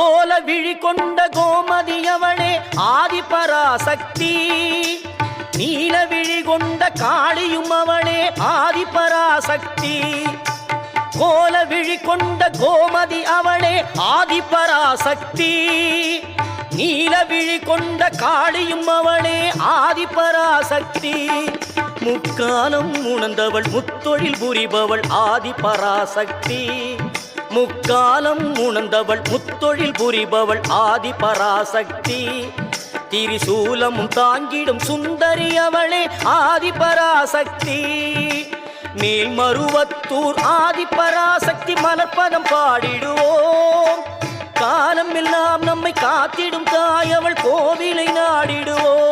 கோல விழி கொண்ட கோமதியவளே ஆதிபராசக்தி. நீல விழி கொண்ட காளியும் அவளே ஆதிபராசக்தி. கோல விழி கொண்ட கோமதி அவளே ஆதிபராசக்தி. நீல விழி கொண்ட காளியும் அவளே ஆதிபராசக்தி. முக்காலம் உணர்ந்தவள் முத்தொழில் புரிபவள் ஆதிபராசக்தி. முக்காலம் உணர்ந்தவள் முத்தொழில் புரிபவள் ஆதிபராசக்தி. திரிசூலமும் தாங்கிடும் சுந்தரி அவளே ஆதிபராசக்தி. மேல்மருவத்தூர் ஆதிபராசக்தி மலர்பதம் பாடிடுவோம். காலம் எல்லாம் நம்மை காத்திடும் தாய் அவள் கோவிலை நாடிடுவோம்.